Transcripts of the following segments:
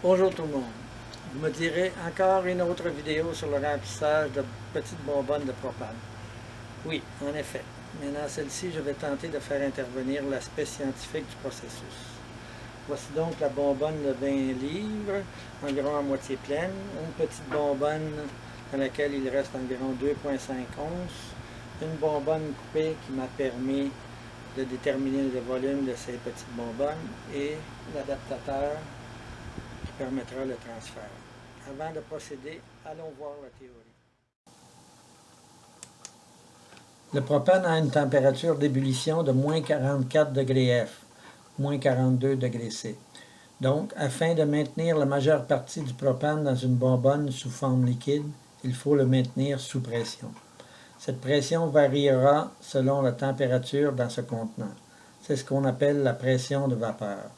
Bonjour tout le monde. Vous me direz encore une autre vidéo sur le remplissage de petites bonbonnes de propane. Oui, en effet. Mais dans celle-ci, je vais tenter de faire intervenir l'aspect scientifique du processus. Voici donc la bonbonne de 20 livres, environ à moitié pleine. Une petite bonbonne dans laquelle il reste environ 2,5 onces. Une bonbonne coupée qui m'a permis de déterminer le volume de ces petites bonbonnes et l'adaptateur qui permettra le transfert. Avant de procéder, allons voir la théorie. Le propane a une température d'ébullition de moins 44 degrés F, moins 42 degrés C. Donc, afin de maintenir la majeure partie du propane dans une bonbonne sous forme liquide, il faut le maintenir sous pression. Cette pression variera selon la température dans ce contenant. C'est ce qu'on appelle la pression de vapeur.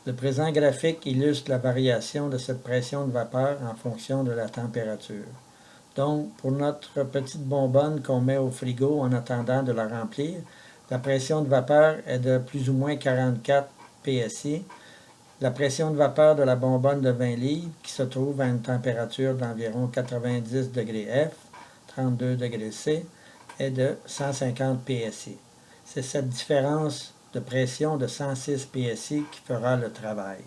Le présent graphique illustre la variation de cette pression de vapeur en fonction de la température. Donc, pour notre petite bonbonne qu'on met au frigo en attendant de la remplir, la pression de vapeur est de plus ou moins 44 PSI. La pression de vapeur de la bonbonne de 20 livres, qui se trouve à une température d'environ 90 degrés F, 32 degrés C, est de 150 PSI. C'est cette différence de pression de 106 PSI qui fera le travail.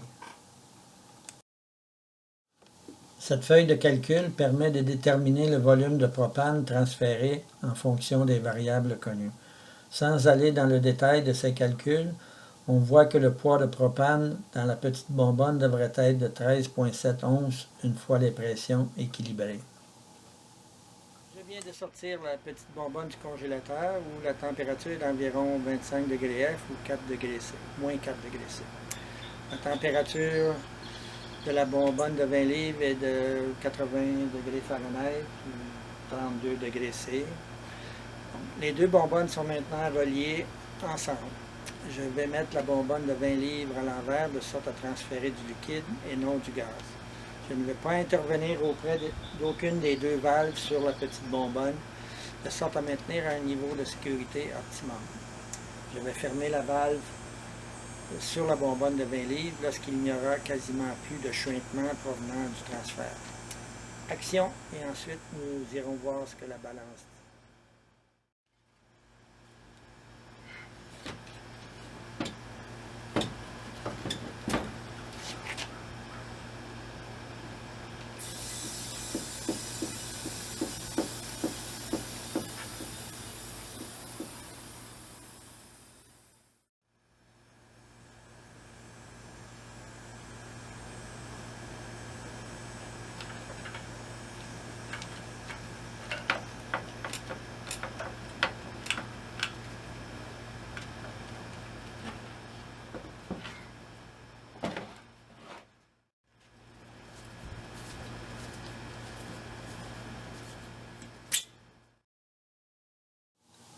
Cette feuille de calcul permet de déterminer le volume de propane transféré en fonction des variables connues. Sans aller dans le détail de ces calculs, on voit que le poids de propane dans la petite bonbonne devrait être de 13,7 onces une fois les pressions équilibrées. Je viens de sortir la petite bonbonne du congélateur où la température est d'environ 25 degrés F ou 4 degrés C, moins 4 degrés C. La température de la bonbonne de 20 livres est de 80 degrés Fahrenheit ou 32 degrés C. Les deux bonbonnes sont maintenant reliées ensemble. Je vais mettre la bonbonne de 20 livres à l'envers de sorte à transférer du liquide et non du gaz. Je ne vais pas intervenir auprès d'aucune des deux valves sur la petite bonbonne, de sorte à maintenir un niveau de sécurité optimum. Je vais fermer la valve sur la bonbonne de 20 livres lorsqu'il n'y aura quasiment plus de chuintement provenant du transfert. Action, et ensuite nous irons voir ce que la balance dit.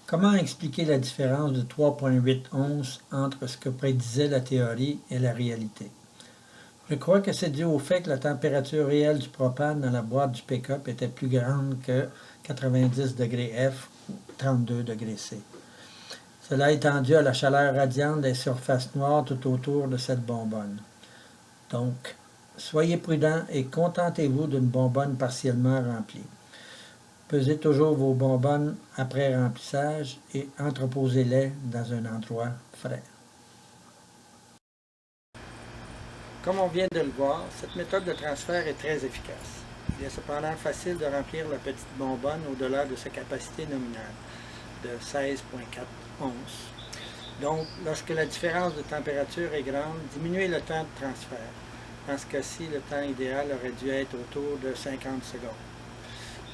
Comment expliquer la différence de 3,8 onces entre ce que prédisait la théorie et la réalité? Je crois que c'est dû au fait que la température réelle du propane dans la boîte du pick-up était plus grande que 90 degrés F ou 32 degrés C. Cela étant dû à la chaleur radiante des surfaces noires tout autour de cette bonbonne. Donc, soyez prudents et contentez-vous d'une bonbonne partiellement remplie. Pesez toujours vos bonbonnes après remplissage et entreposez-les dans un endroit frais. Comme on vient de le voir, cette méthode de transfert est très efficace. Il est cependant facile de remplir la petite bonbonne au-delà de sa capacité nominale de 16,4 onces. Donc, lorsque la différence de température est grande, diminuez le temps de transfert. Dans ce cas-ci, le temps idéal aurait dû être autour de 50 secondes.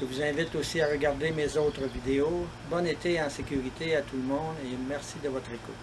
Je vous invite aussi à regarder mes autres vidéos. Bon été en sécurité à tout le monde et merci de votre écoute.